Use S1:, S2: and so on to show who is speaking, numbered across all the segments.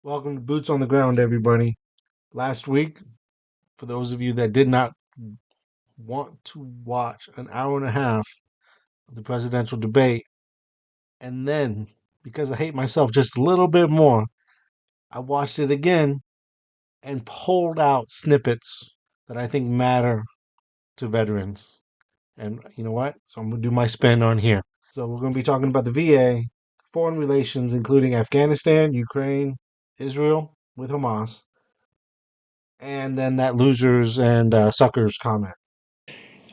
S1: Welcome to Boots on the Ground, everybody. Last week, for those of you that did not want to watch an hour and a half of the presidential debate, and then, because I hate myself just a little bit more, I watched it again and pulled out snippets that I think matter to veterans. And you know what? So I'm going to do my spin on here. So we're going to be talking about the VA, foreign relations, including Afghanistan, Ukraine, Israel with Hamas, and then that losers and suckers comment.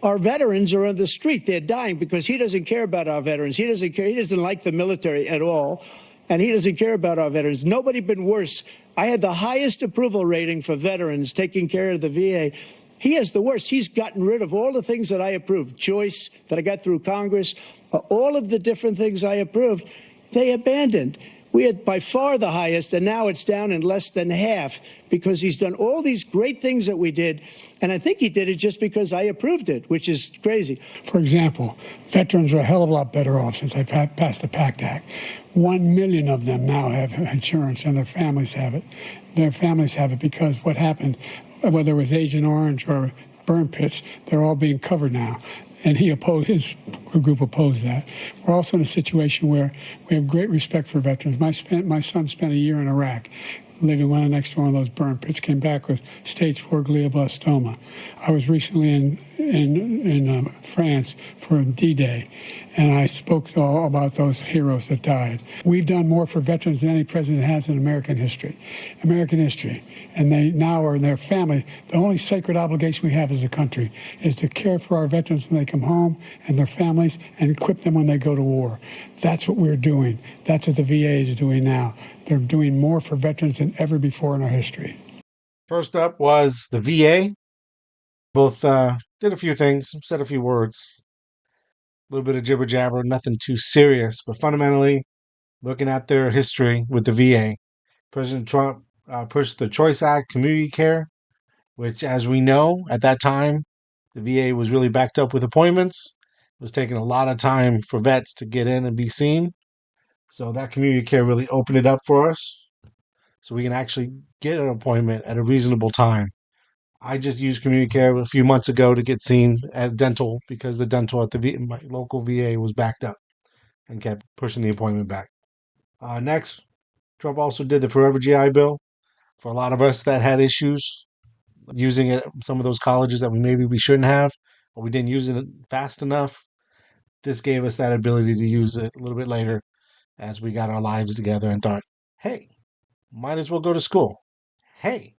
S2: Our veterans are on the street. They're dying because he doesn't care about our veterans. He doesn't care. He doesn't like the military at all. And he doesn't care about our veterans. Nobody been worse. I had the highest approval rating for veterans taking care of the VA. He has the worst. He's gotten rid of all the things that I approved. Choice that I got through Congress, all of the different things I approved, they abandoned. We had by far the highest, and now it's down in less than half because he's done all these great things that we did. And I think he did it just because I approved it, which is crazy.
S3: For example, veterans are a hell of a lot better off since I passed the PACT Act. 1 million of them now have insurance, and their families have it. Their families have it because what happened, whether it was Agent Orange or burn pits, they're all being covered now. And his group opposed that. We're also in a situation where we have great respect for veterans. My son spent a year in Iraq, living right next to one of those burn pits, came back with stage 4 glioblastoma. I was recently in France for D-Day, and I spoke all about those heroes that died. We've done more for veterans than any president has in American history. And they now are in their family. The only sacred obligation we have as a country is to care for our veterans when they come home and their families and equip them when they go to war. That's what we're doing. That's what the VA is doing now. They're doing more for veterans than ever before in our history.
S1: First up was the VA. Both did a few things, said a few words, a little bit of jibber jabber, nothing too serious, but fundamentally, looking at their history with the VA, President Trump pushed the Choice Act, community care, which, as we know, at that time, the VA was really backed up with appointments. It was taking a lot of time for vets to get in and be seen. So that community care really opened it up for us so we can actually get an appointment at a reasonable time. I just used community care a few months ago to get seen at dental because the dental at my local VA was backed up and kept pushing the appointment back. Next, Trump also did the Forever GI Bill for a lot of us that had issues using it at some of those colleges that we shouldn't have, or we didn't use it fast enough. This gave us that ability to use it a little bit later as we got our lives together and thought, hey, might as well go to school. Hey,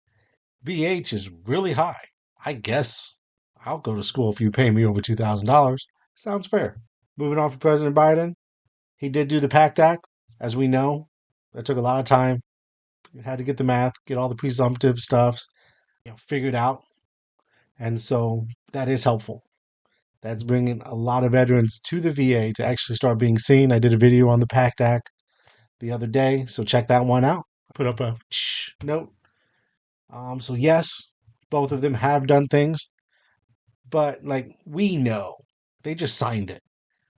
S1: BH is really high. I guess I'll go to school if you pay me over $2,000. Sounds fair. Moving on for President Biden, he did do the PACT Act, as we know. That took a lot of time. Had to get the math, get all the presumptive stuffs, figured out. And so that is helpful. That's bringing a lot of veterans to the VA to actually start being seen. I did a video on the PACT Act the other day, so check that one out. I put up a note. So yes, both of them have done things, but we know, they just signed it.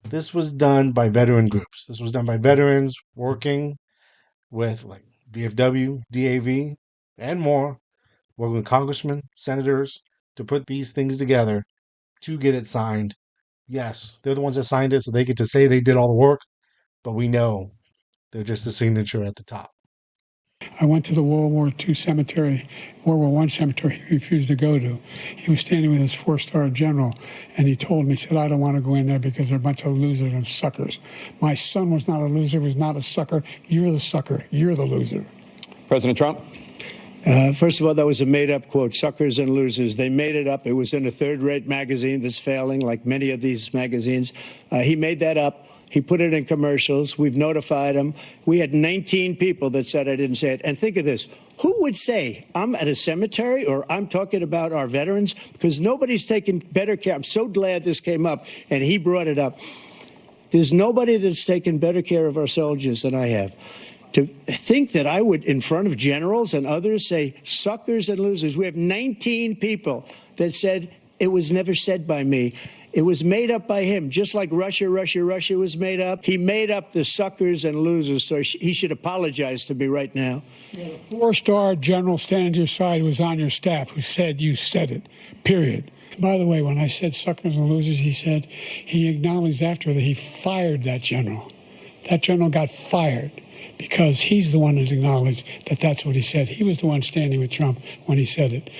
S1: This was done by veteran groups. This was done by veterans working with VFW, DAV, and more, working with congressmen, senators to put these things together to get it signed. Yes, they're the ones that signed it, so they get to say they did all the work, but we know they're just the signature at the top.
S3: I went to the World War II cemetery, World War I cemetery he refused to go to. He was standing with his 4-star general, and he told me, he said, I don't want to go in there because they're a bunch of losers and suckers. My son was not a loser, was not a sucker. You're the sucker. You're the loser.
S4: President Trump?
S2: First of all, that was a made-up quote, suckers and losers. They made it up. It was in a third-rate magazine that's failing, like many of these magazines. He made that up. He put it in commercials. We've notified him. We had 19 people that said I didn't say it. And think of this. Who would say I'm at a cemetery or I'm talking about our veterans? Because nobody's taken better care. I'm so glad this came up, and he brought it up. There's nobody that's taken better care of our soldiers than I have. To think that I would, in front of generals and others, say suckers and losers. We have 19 people that said it was never said by me. It was made up by him, just like Russia was made up. He made up the suckers and losers, so he should apologize to me right now.
S3: Yeah, the 4-star general standing to your side who was on your staff who said you said it, period. By the way, when I said suckers and losers, he said he acknowledged after that he fired that general. That general got fired because he's the one that acknowledged that that's what he said. He was the one standing with Trump when he said it.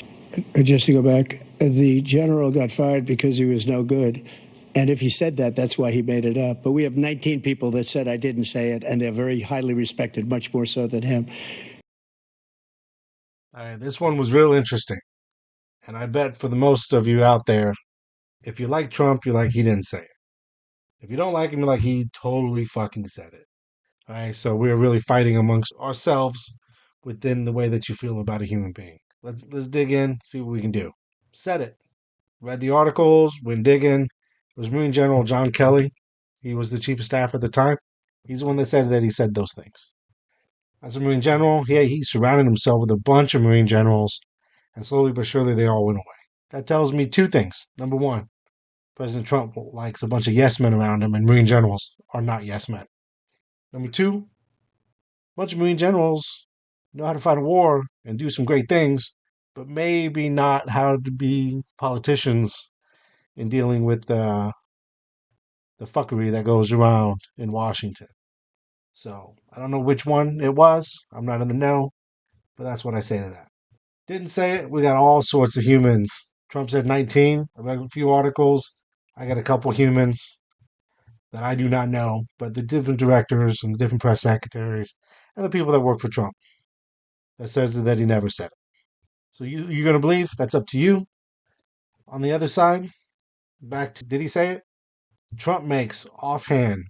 S2: Just to go back, the general got fired because he was no good. And if he said that, that's why he made it up. But we have 19 people that said I didn't say it, and they're very highly respected, much more so than him.
S1: This one was real interesting. And I bet for the most of you out there, if you like Trump, you're like, he didn't say it. If you don't like him, you're like, he totally fucking said it. All right, so we're really fighting amongst ourselves within the way that you feel about a human being. Let's dig in, see what we can do. Said it. Read the articles, went digging. It was Marine General John Kelly. He was the chief of staff at the time. He's the one that said he said those things. As a Marine General, he surrounded himself with a bunch of Marine generals, and slowly but surely they all went away. That tells me two things. Number one, President Trump likes a bunch of yes men around him, and Marine generals are not yes men. Number two, a bunch of Marine generals know how to fight a war and do some great things, but maybe not how to be politicians in dealing with the fuckery that goes around in Washington. So I don't know which one it was. I'm not in the know, but that's what I say to that. Didn't say it. We got all sorts of humans. Trump said 19. I read a few articles. I got a couple humans that I do not know, but the different directors and the different press secretaries and the people that work for Trump that says that he never said it. So you're going to believe? That's up to you. On the other side, back to, did he say it? Trump makes offhand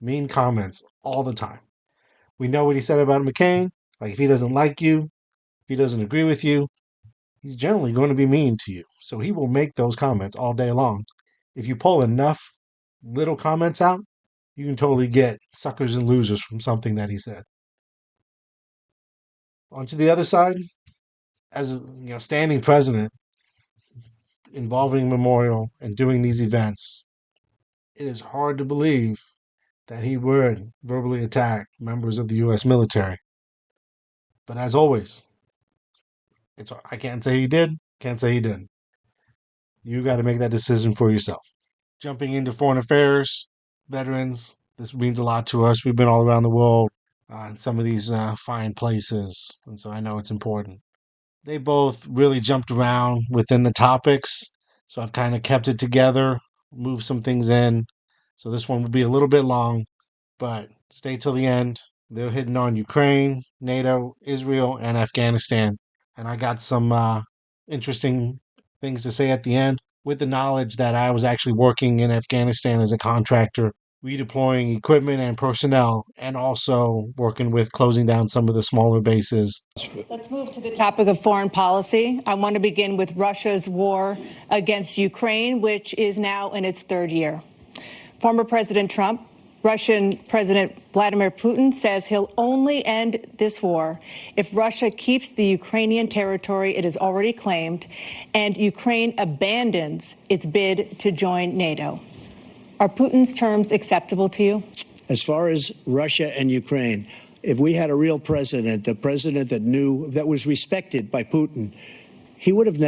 S1: mean comments all the time. We know what he said about McCain. Like, if he doesn't like you, if he doesn't agree with you, he's generally going to be mean to you. So he will make those comments all day long. If you pull enough little comments out, you can totally get suckers and losers from something that he said. On to the other side, as a standing president, involving memorial and doing these events, it is hard to believe that he would verbally attack members of the U.S. military. But as always, I can't say he did, can't say he didn't. You got to make that decision for yourself. Jumping into foreign affairs, veterans, this means a lot to us. We've been all around the world in some of these fine places, and so I know it's important. They both really jumped around within the topics, so I've kind of kept it together, moved some things in. So this one will be a little bit long, but stay till the end. They're hitting on Ukraine, NATO, Israel, and Afghanistan. And I got some interesting things to say at the end with the knowledge that I was actually working in Afghanistan as a contractor, redeploying equipment and personnel, and also working with closing down some of the smaller bases.
S4: Let's move to the topic of foreign policy. I want to begin with Russia's war against Ukraine, which is now in its third year. Former President Trump, Russian President Vladimir Putin says he'll only end this war if Russia keeps the Ukrainian territory it has already claimed and Ukraine abandons its bid to join NATO. Are Putin's terms acceptable to you?
S2: As far as Russia and Ukraine, if we had a real president, the president that was respected by Putin, he would have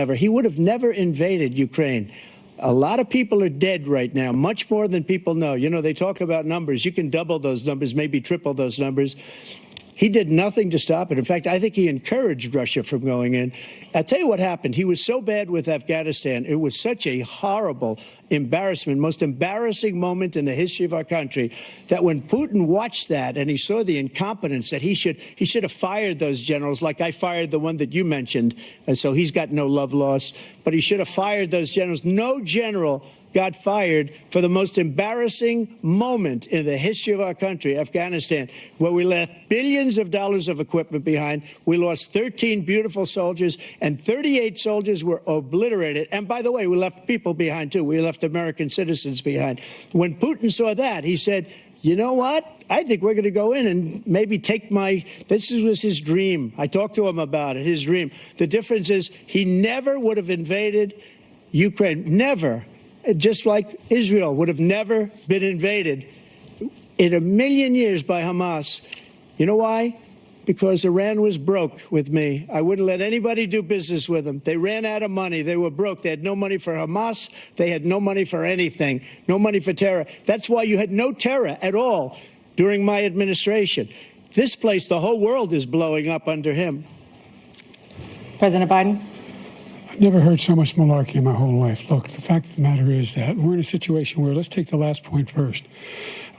S2: never invaded Ukraine. A lot of people are dead right now, much more than people know. They talk about numbers. You can double those numbers, maybe triple those numbers. He did nothing to stop it. In fact, I think he encouraged Russia from going in. I'll tell you what happened. He was so bad with Afghanistan. It was such a horrible embarrassment, most embarrassing moment in the history of our country, that when Putin watched that and he saw the incompetence, that he should have fired those generals, like I fired the one that you mentioned. And so he's got no love lost, but he should have fired those generals. No general got fired for the most embarrassing moment in the history of our country, Afghanistan, where we left billions of dollars of equipment behind. We lost 13 beautiful soldiers, and 38 soldiers were obliterated. And by the way, we left people behind, too. We left American citizens behind. When Putin saw that, he said, you know what? I think we're going to go in and maybe take this was his dream. I talked to him about it, his dream. The difference is he never would have invaded Ukraine, never. just like Israel would have never been invaded in a million years by Hamas. You know why? Because Iran was broke with me. I wouldn't let anybody do business with them. They ran out of money. They were broke. They had no money for Hamas. They had no money for anything, no money for terror. That's why you had no terror at all during my administration. This place, the whole world is blowing up under him.
S4: President Biden?
S3: I've never heard so much malarkey in my whole life. Look, the fact of the matter is that we're in a situation where, let's take the last point first.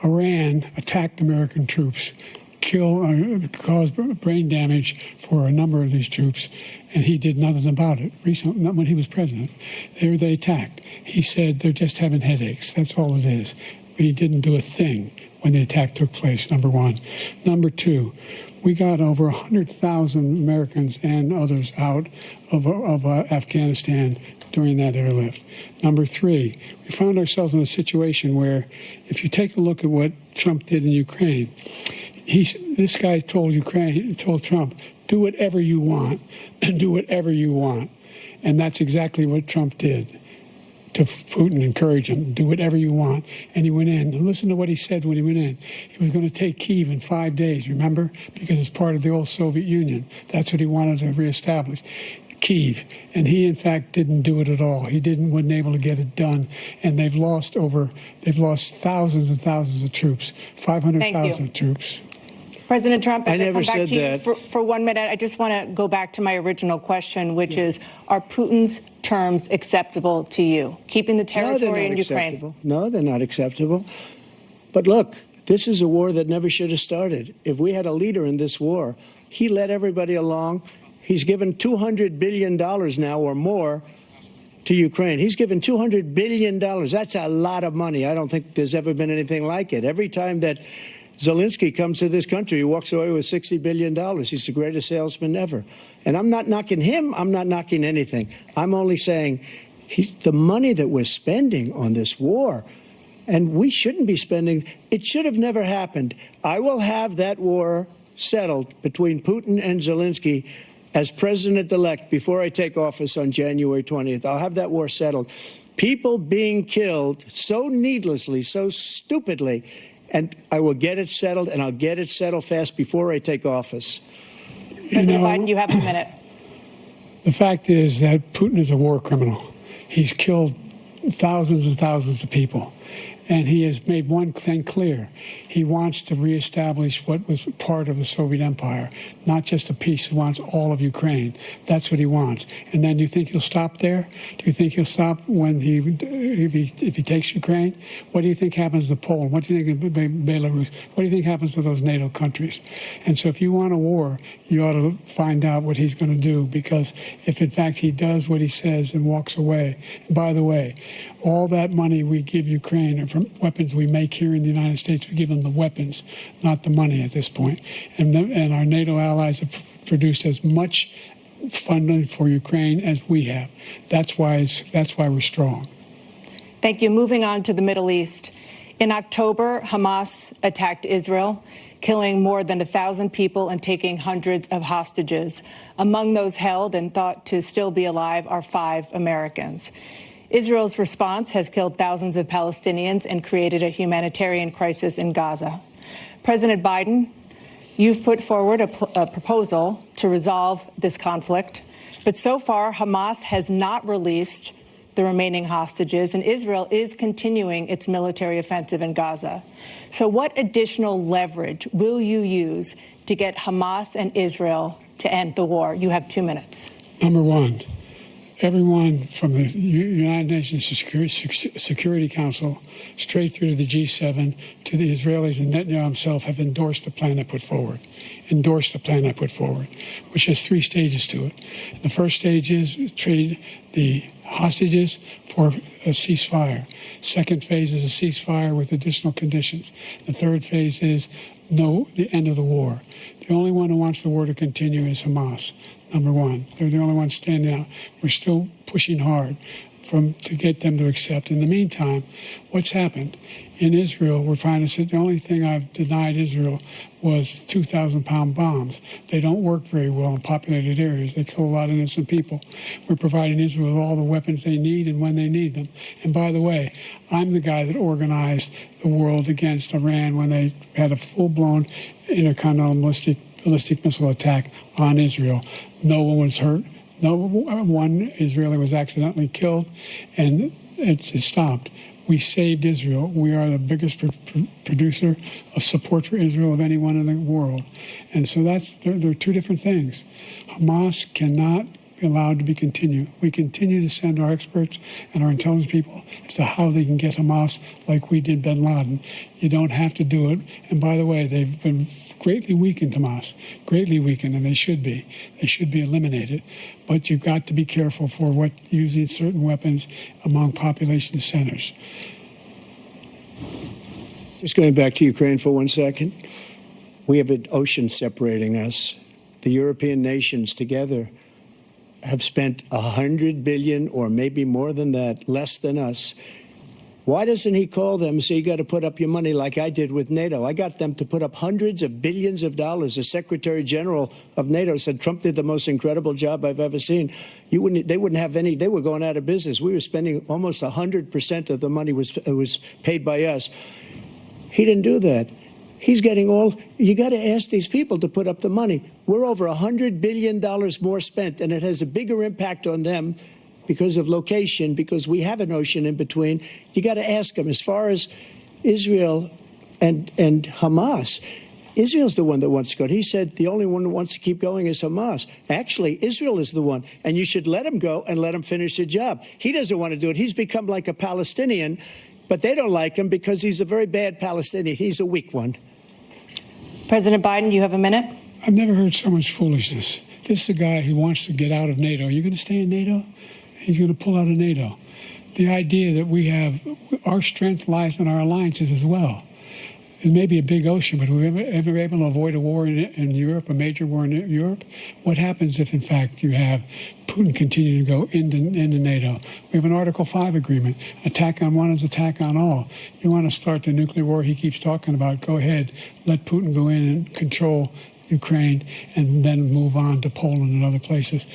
S3: Iran attacked American troops, caused brain damage for a number of these troops, and he did nothing about it. Recently, not when he was president, they attacked. He said they're just having headaches. That's all it is. He didn't do a thing when the attack took place, number one. Number 2, we got over 100,000 Americans and others out of Afghanistan during that airlift. Number 3, we found ourselves in a situation where, if you take a look at what Trump did in Ukraine, this guy told Trump, do whatever you want, and do whatever you want. And that's exactly what Trump did to Putin, encourage him, do whatever you want. And he went in. And listen to what he said when he went in. He was going to take Kyiv in 5 days, remember? Because it's part of the old Soviet Union. That's what he wanted to reestablish. Kyiv, and he in fact didn't do it at all. He wasn't able to get it done, and they've lost thousands and thousands of troops, 500,000 troops.
S4: President Trump,
S2: I never said that.
S4: For 1 minute, I just want to go back to my original question, which is, are Putin's terms acceptable to you? Keeping the territory in Ukraine?
S2: Acceptable. No, they're not acceptable. But look, this is a war that never should have started. If we had a leader in this war, he led everybody along. He's given $200 billion now or more to Ukraine. He's given $200 billion. That's a lot of money. I don't think there's ever been anything like it. Every time that Zelensky comes to this country, he walks away with $60 billion. He's the greatest salesman ever. And I'm not knocking him. I'm not knocking anything. I'm only saying the money that we're spending on this war, and we shouldn't be spending, it should have never happened. I will have that war settled between Putin and Zelensky as president-elect before I take office on January 20th. I'll have that war settled. People being killed so needlessly, so stupidly, and I will get it settled, and I'll get it settled fast before I take office.
S4: President Biden, you have a minute.
S3: The fact is that Putin is a war criminal. He's killed thousands and thousands of people. And he has made one thing clear. He wants to reestablish what was part of the Soviet Empire, not just a piece. He wants all of Ukraine. That's what he wants. And then you think he'll stop there? Do you think he'll stop when if he takes Ukraine? What do you think happens to Poland? What do you think of Belarus? What do you think happens to those NATO countries? And so if you want a war, you ought to find out what he's going to do, because if in fact he does what he says and walks away, and by the way, all that money we give Ukraine are from weapons we make here in the United States. We give them the weapons, not the money at this point. And our NATO allies have produced as much funding for Ukraine as we have. That's why we're strong.
S4: Thank you. Moving on to the Middle East. In October, Hamas attacked Israel, killing more than 1,000 people and taking hundreds of hostages. Among those held and thought to still be alive are 5 Americans. Israel's response has killed thousands of Palestinians and created a humanitarian crisis in Gaza. President Biden, you've put forward a proposal to resolve this conflict, but so far Hamas has not released the remaining hostages, and Israel is continuing its military offensive in Gaza. So what additional leverage will you use to get Hamas and Israel to end the war? You have 2 minutes.
S3: Number one, everyone from the United Nations Security Council straight through to the G7 to the Israelis and Netanyahu himself have endorsed the plan I put forward, which has 3 stages to it. The first stage is trade the hostages for a ceasefire. Second phase is a ceasefire with additional conditions. The third phase is the end of the war. The only one who wants the war to continue is Hamas. Number one, they're the only ones standing out. We're still pushing hard to get them to accept. In the meantime, what's happened? In Israel, we're finding that the only thing I've denied Israel was 2,000-pound bombs. They don't work very well in populated areas. They kill a lot of innocent people. We're providing Israel with all the weapons they need and when they need them. And by the way, I'm the guy that organized the world against Iran when they had a full-blown intercontinental ballistic missile attack on Israel. No one was hurt. No one Israeli was accidentally killed, and it just stopped. We saved Israel. We are the biggest producer of support for Israel of anyone in the world. And so there are two different things. Hamas cannot be allowed to be continued. We continue to send our experts and our intelligence people as to how they can get Hamas like we did bin Laden. You don't have to do it. And by the way, they've been greatly weakened, Hamas, greatly weakened, and they should be. They should be eliminated. But you've got to be careful for using certain weapons among population centers.
S2: Just going back to Ukraine for 1 second. We have an ocean separating us. The European nations together have spent $100 billion, or maybe more than that, less than us. Why doesn't he call them and say, you got to put up your money like I did with NATO? I got them to put up hundreds of billions of dollars. The Secretary General of NATO said Trump did the most incredible job I've ever seen. They wouldn't have any. They were going out of business. We were spending almost 100% of the money was paid by us. He didn't do that. He's getting all. You got to ask these people to put up the money. We're over $100 billion more spent, and it has a bigger impact on them because of location, because we have an ocean in between. You got to ask them. As far as Israel and Hamas, Israel's the one that wants to go. He said the only one who wants to keep going is Hamas. Actually, Israel is the one, and you should let him go and let him finish the job. He doesn't want to do it. He's become like a Palestinian, but they don't like him because he's a very bad Palestinian. He's a weak one.
S4: President Biden, you have a minute.
S3: I've never heard so much foolishness. This is a guy who wants to get out of NATO. Are you going to stay in NATO? He's going to pull out of NATO. The idea that we have, our strength lies in our alliances as well. It may be a big ocean, but we're ever able to avoid a war in Europe, a major war in Europe? What happens if, in fact, you have Putin continue to go into NATO? We have an Article 5 agreement. Attack on one is attack on all. You want to start the nuclear war he keeps talking about, go ahead. Let Putin go in and control Ukraine and then move on to Poland and other places.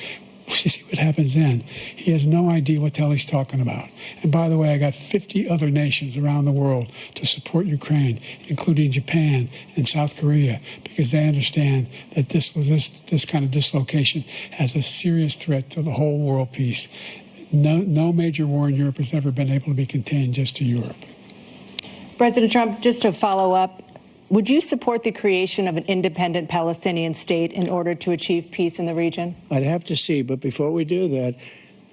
S3: See what happens then. He has no idea what the hell he's talking about. And by the way, I got 50 other nations around the world to support Ukraine, including Japan and South Korea, because they understand that this kind of dislocation has a serious threat to the whole world peace. No major war in Europe has ever been able to be contained just to Europe.
S4: President Trump, just to follow up, would you support the creation of an independent Palestinian state in order to achieve peace in the region?
S2: I'd have to see, but before we do that,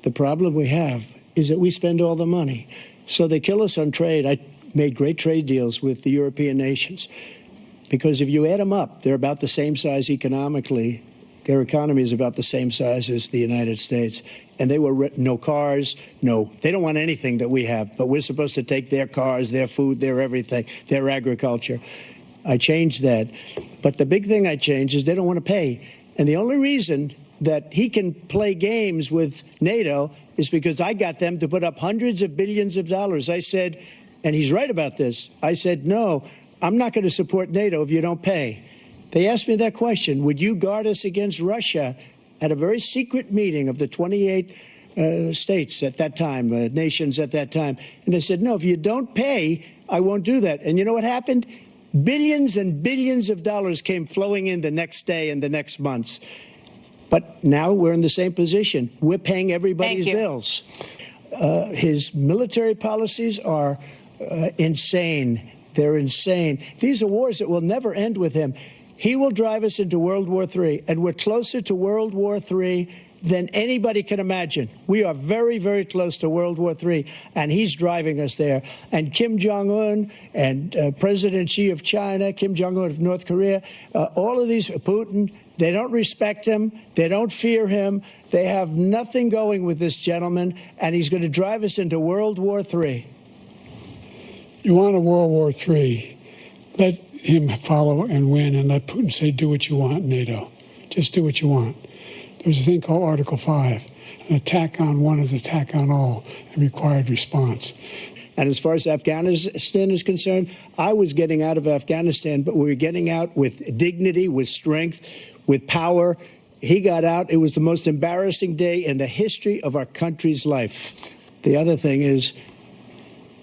S2: the problem we have is that we spend all the money. So they kill us on trade. I made great trade deals with the European nations because if you add them up, they're about the same size economically. Their economy is about the same size as the United States. And they were no cars, they don't want anything that we have, but we're supposed to take their cars, their food, their everything, their agriculture. I changed that. But the big thing I changed is they don't want to pay. And the only reason that he can play games with NATO is because I got them to put up hundreds of billions of dollars. I said, and he's right about this, I said, no, I'm not going to support NATO if you don't pay. They asked me that question, would you guard us against Russia, at a very secret meeting of the 28 states at that time, nations at that time. And they said, no, if you don't pay, I won't do that. And you know what happened? Billions and billions of dollars came flowing in the next day and the next months. But now we're in the same position. We're paying everybody's bills. His military policies are insane. They're insane. These are wars that will never end with him. He will drive us into World War III, and we're closer to World War III than anybody can imagine. We are very, very close to World War III, and he's driving us there. And Kim Jong-un and President Xi of China, Kim Jong-un of North Korea, all of these, Putin, they don't respect him. They don't fear him. They have nothing going with this gentleman, and he's going to drive us into World War III.
S3: You want a World War III, let him follow and win, and let Putin say, do what you want, NATO. Just do what you want. There's a thing called Article 5. An attack on one is an attack on all, and required response.
S2: And as far as Afghanistan is concerned, I was getting out of Afghanistan, but we were getting out with dignity, with strength, with power. He got out. It was the most embarrassing day in the history of our country's life. The other thing is,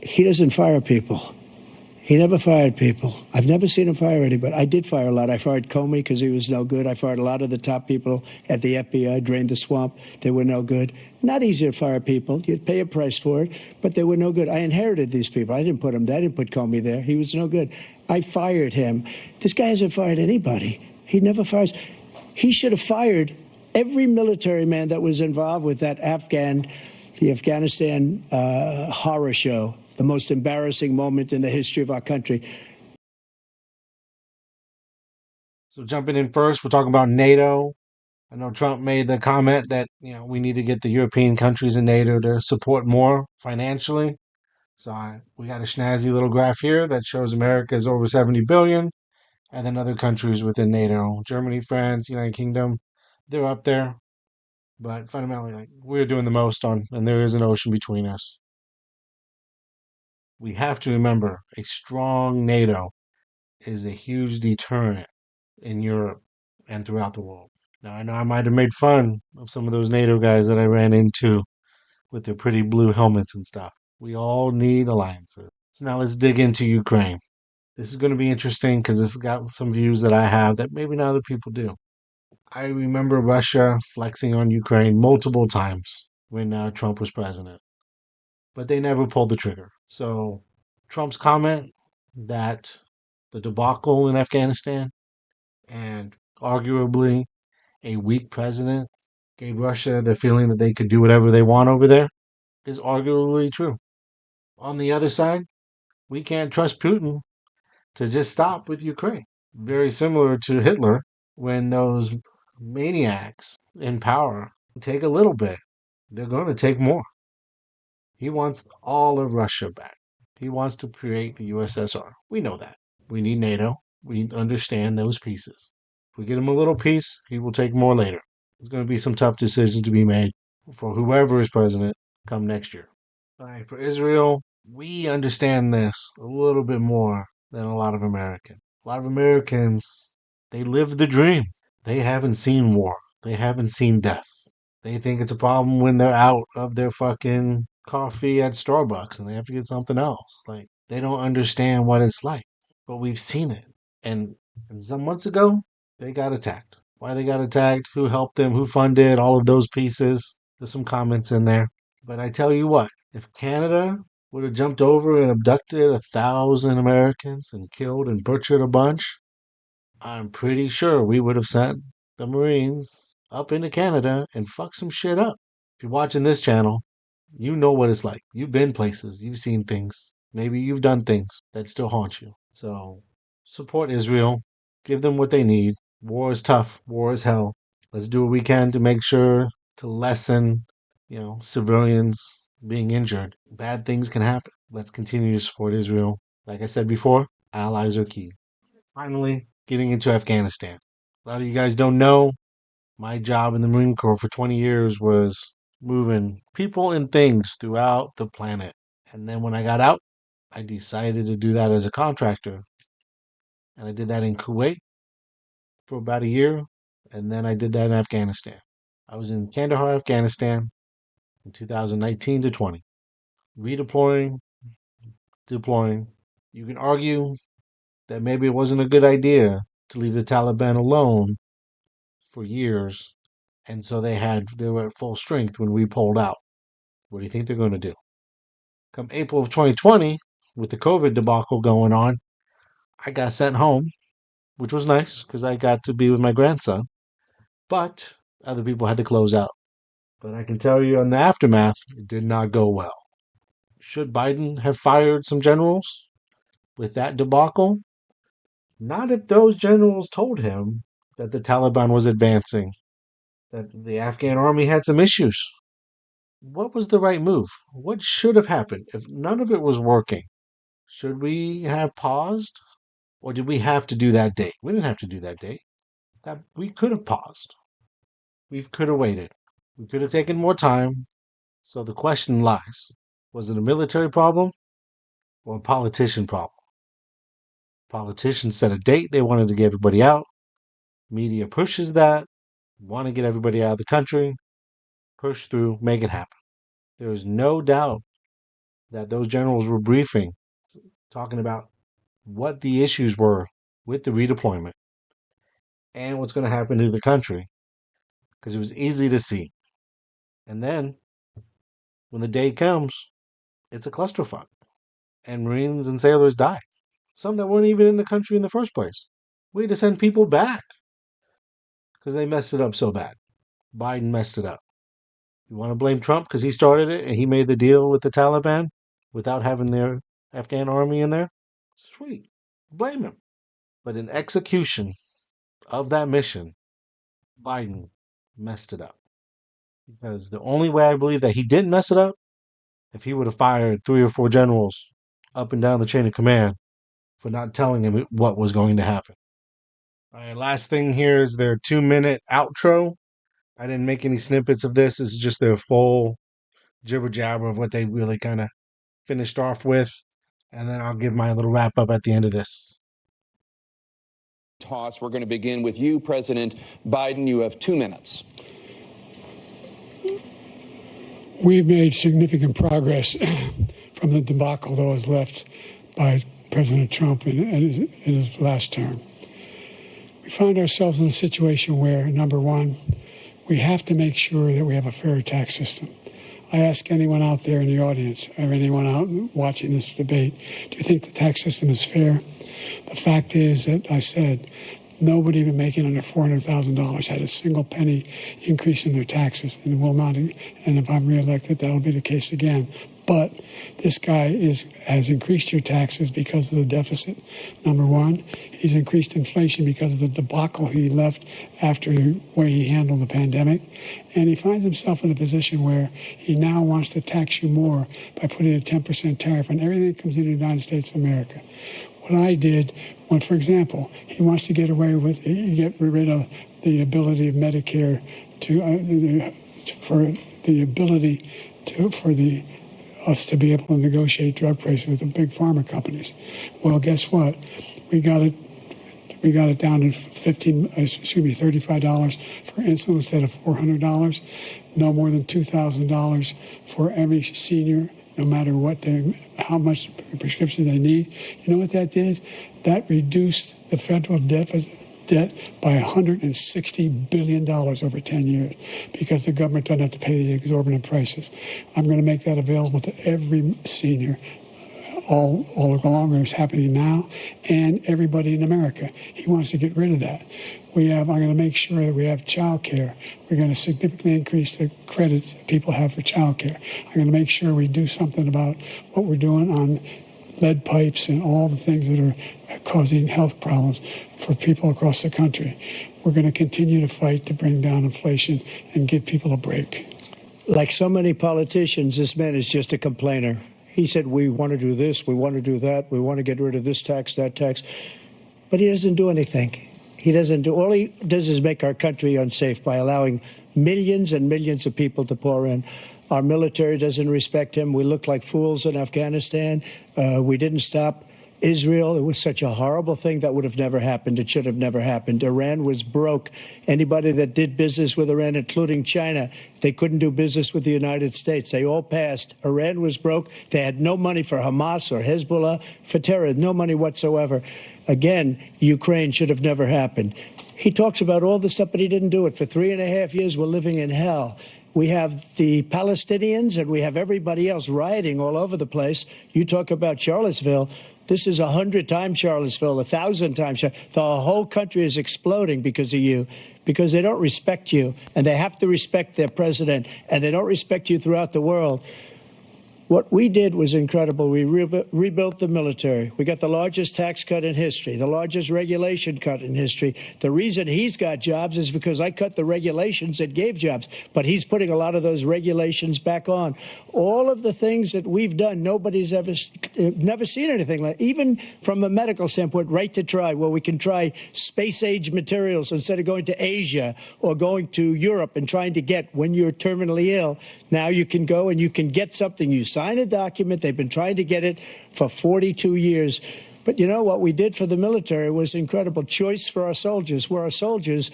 S2: he doesn't fire people. He never fired people. I've never seen him fire anybody. I did fire a lot. I fired Comey because he was no good. I fired a lot of the top people at the FBI, drained the swamp. They were no good. Not easy to fire people. You'd pay a price for it, but they were no good. I inherited these people. I didn't put them there. I didn't put Comey there. He was no good. I fired him. This guy hasn't fired anybody. He never fires. He should have fired every military man that was involved with the Afghanistan horror show. The most embarrassing moment in the history of our country.
S1: So jumping in first, we're talking about NATO. I know Trump made the comment that we need to get the European countries in NATO to support more financially. So we got a snazzy little graph here that shows America is over 70 billion, and then other countries within NATO, Germany, France, United Kingdom, they're up there. But fundamentally, we're doing the most and there is an ocean between us. We have to remember a strong NATO is a huge deterrent in Europe and throughout the world. Now, I know I might have made fun of some of those NATO guys that I ran into with their pretty blue helmets and stuff. We all need alliances. So now let's dig into Ukraine. This is going to be interesting because this has got some views that I have that maybe not other people do. I remember Russia flexing on Ukraine multiple times when Trump was president, but they never pulled the trigger. So Trump's comment that the debacle in Afghanistan and arguably a weak president gave Russia the feeling that they could do whatever they want over there is arguably true. On the other side, we can't trust Putin to just stop with Ukraine. Very similar to Hitler when those maniacs in power take a little bit, they're going to take more. He wants all of Russia back. He wants to create the USSR. We know that. We need NATO. We understand those pieces. If we get him a little piece, he will take more later. There's going to be some tough decisions to be made for whoever is president come next year. All right, for Israel, we understand this a little bit more than a lot of Americans. A lot of Americans, they live the dream. They haven't seen war. They haven't seen death. They think it's a problem when they're out of their fucking coffee at Starbucks and they have to get something else. Like, they don't understand what it's like. But we've seen it. And some months ago, they got attacked. Why they got attacked, who helped them, who funded, all of those pieces. There's some comments in there. But I tell you what, if Canada would have jumped over and abducted 1,000 Americans and killed and butchered a bunch, I'm pretty sure we would have sent the Marines up into Canada and fucked some shit up. If you're watching this channel, you know what it's like. You've been places, you've seen things. Maybe you've done things that still haunt you. So support Israel, give them what they need. War is tough, war is hell. Let's do what we can to make sure to lessen, civilians being injured. Bad things can happen. Let's continue to support Israel. Like I said before, allies are key. Finally, getting into Afghanistan. A lot of you guys don't know, my job in the Marine Corps for 20 years was moving people and things throughout the planet. And then when I got out, I decided to do that as a contractor. And I did that in Kuwait for about a year. And then I did that in Afghanistan. I was in Kandahar, Afghanistan in 2019 to 20. Redeploying, deploying. You can argue that maybe it wasn't a good idea to leave the Taliban alone for years. And so they were at full strength when we pulled out. What do you think they're going to do? Come April of 2020, with the COVID debacle going on, I got sent home, which was nice because I got to be with my grandson. But other people had to close out. But I can tell you in the aftermath, it did not go well. Should Biden have fired some generals with that debacle? Not if those generals told him that the Taliban was advancing, that the Afghan army had some issues. What was the right move? What should have happened if none of it was working? Should we have paused? Or did we have to do that date? We didn't have to do that date. That we could have paused. We could have waited. We could have taken more time. So the question lies, was it a military problem or a politician problem? Politicians set a date, they wanted to get everybody out. Media pushes that, want to get everybody out of the country, push through, make it happen. There is no doubt that those generals were briefing, talking about what the issues were with the redeployment and what's going to happen to the country, because it was easy to see. And then when the day comes, it's a clusterfuck, and Marines and sailors die. Some that weren't even in the country in the first place. We had to send people back because they messed it up so bad. Biden messed it up. You want to blame Trump because he started it and he made the deal with the Taliban without having their Afghan army in there? Sweet. Blame him. But in execution of that mission, Biden messed it up. Because the only way I believe that he didn't mess it up, if he would have fired 3 or 4 generals up and down the chain of command for not telling him what was going to happen. All right, last thing here is their 2-minute outro. I didn't make any snippets of this. This is just their full jibber jabber of what they really kind of finished off with. And then I'll give my little wrap up at the end of this.
S5: Toss. We're going to begin with you, President Biden. You have 2 minutes.
S3: We've made significant progress from the debacle that was left by President Trump in his last term. We find ourselves in a situation where, number one, we have to make sure that we have a fair tax system. I ask anyone out there in the audience or anyone out watching this debate, do you think the tax system is fair? The fact is that I said nobody even making under $400,000 had a single penny increase in their taxes, and will not. And if I'm reelected, that'll be the case again. But this guy has increased your taxes because of the deficit. Number one, he's increased inflation because of the debacle he left after the way he handled the pandemic. And he finds himself in a position where he now wants to tax you more by putting a 10% tariff on everything that comes into the United States of America. What I did, when, for example, he wants to get rid of the ability of Medicare us to be able to negotiate drug prices with the big pharma companies. Well, guess what? We got it down to $35 for insulin instead of $400. No more than $2,000 for every senior, no matter how much prescription they need. You know what that did? That reduced the federal debt by $160 billion over 10 years because the government doesn't have to pay the exorbitant prices. I'm going to make that available to every senior all along. It's happening now, and everybody in America. He wants to get rid of that. I'm going to make sure that we have child care. We're going to significantly increase the credits people have for child care. I'm going to make sure we do something about what we're doing on lead pipes and all the things that are causing health problems for people across the country. We're going to continue to fight to bring down inflation and give people a break.
S2: Like so many politicians, this man is just a complainer. He said, we want to do this, we want to do that, we want to get rid of this tax, that tax. But he doesn't do anything. All he does is make our country unsafe by allowing millions and millions of people to pour in. Our military doesn't respect him. We look like fools in Afghanistan. We didn't stop Israel. It was such a horrible thing that would have never happened. It should have never happened. Iran was broke. Anybody that did business with Iran, including China, they couldn't do business with the United States. They all passed. Iran was broke. They had no money for Hamas or Hezbollah, for terror, no money whatsoever. Again, Ukraine should have never happened. He talks about all this stuff, but he didn't do it. For 3.5 years, we're living in hell. We have the Palestinians and we have everybody else rioting all over the place. You talk about Charlottesville. This is 100 times Charlottesville, 1,000 times. The whole country is exploding because of you, because they don't respect you, and they have to respect their president, and they don't respect you throughout the world. What we did was incredible. We rebuilt the military. We got the largest tax cut in history, the largest regulation cut in history. The reason he's got jobs is because I cut the regulations that gave jobs, but he's putting a lot of those regulations back on. All of the things that we've done, nobody's never seen anything like. Even from a medical standpoint, right to try, where we can try space-age materials instead of going to Asia or going to Europe and trying to get when you're terminally ill. Now you can go and you can get something. You sign a document. They've been trying to get it for 42 years. But you know what we did for the military was incredible. Choice for our soldiers, where our soldiers,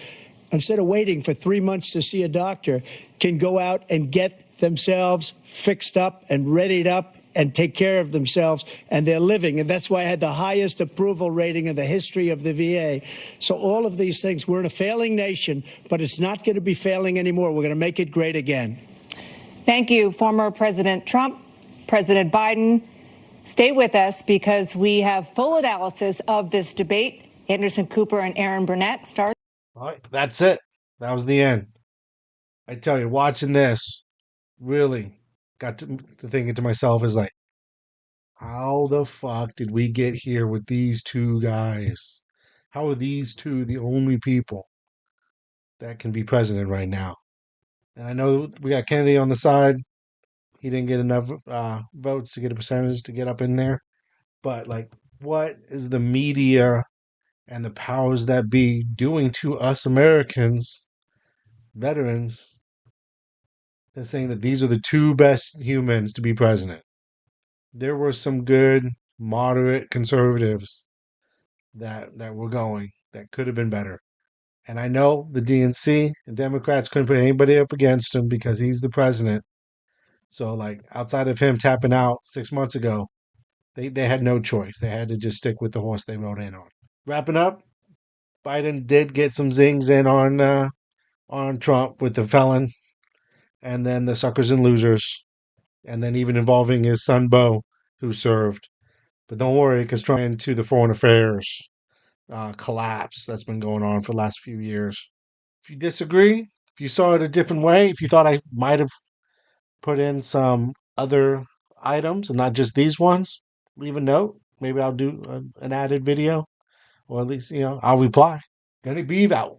S2: instead of waiting for 3 months to see a doctor, can go out and get themselves fixed up and readied up and take care of themselves, and they're living. And that's why I had the highest approval rating in the history of the VA. So all of these things, we're in a failing nation, but it's not going to be failing anymore. We're going to make it great again.
S4: Thank you, former President Trump, President Biden. Stay with us because we have full analysis of this debate. Anderson Cooper and Aaron Burnett start.
S1: All right, that's it. That was the end. I tell you, watching this really got to thinking to myself is like, how the fuck did we get here with these two guys? How are these two the only people that can be president right now? And I know we got Kennedy on the side. He didn't get enough votes to get a percentage to get up in there. But like, what is the media and the powers that be doing to us Americans, veterans? They're saying that these are the two best humans to be president. There were some good, moderate conservatives that were going that could have been better. And I know the DNC and Democrats couldn't put anybody up against him because he's the president. So, like, outside of him tapping out 6 months ago, they had no choice. They had to just stick with the horse they rode in on. Wrapping up, Biden did get some zings in on Trump with the felon, and then the suckers and losers, and then even involving his son Beau, who served. But don't worry, because Trump into the foreign affairs collapse that's been going on for the last few years. If you disagree, if you saw it a different way, if you thought I might have put in some other items and not just these ones, leave a note. Maybe I'll do an added video, or at least, I'll reply. Gonna be out.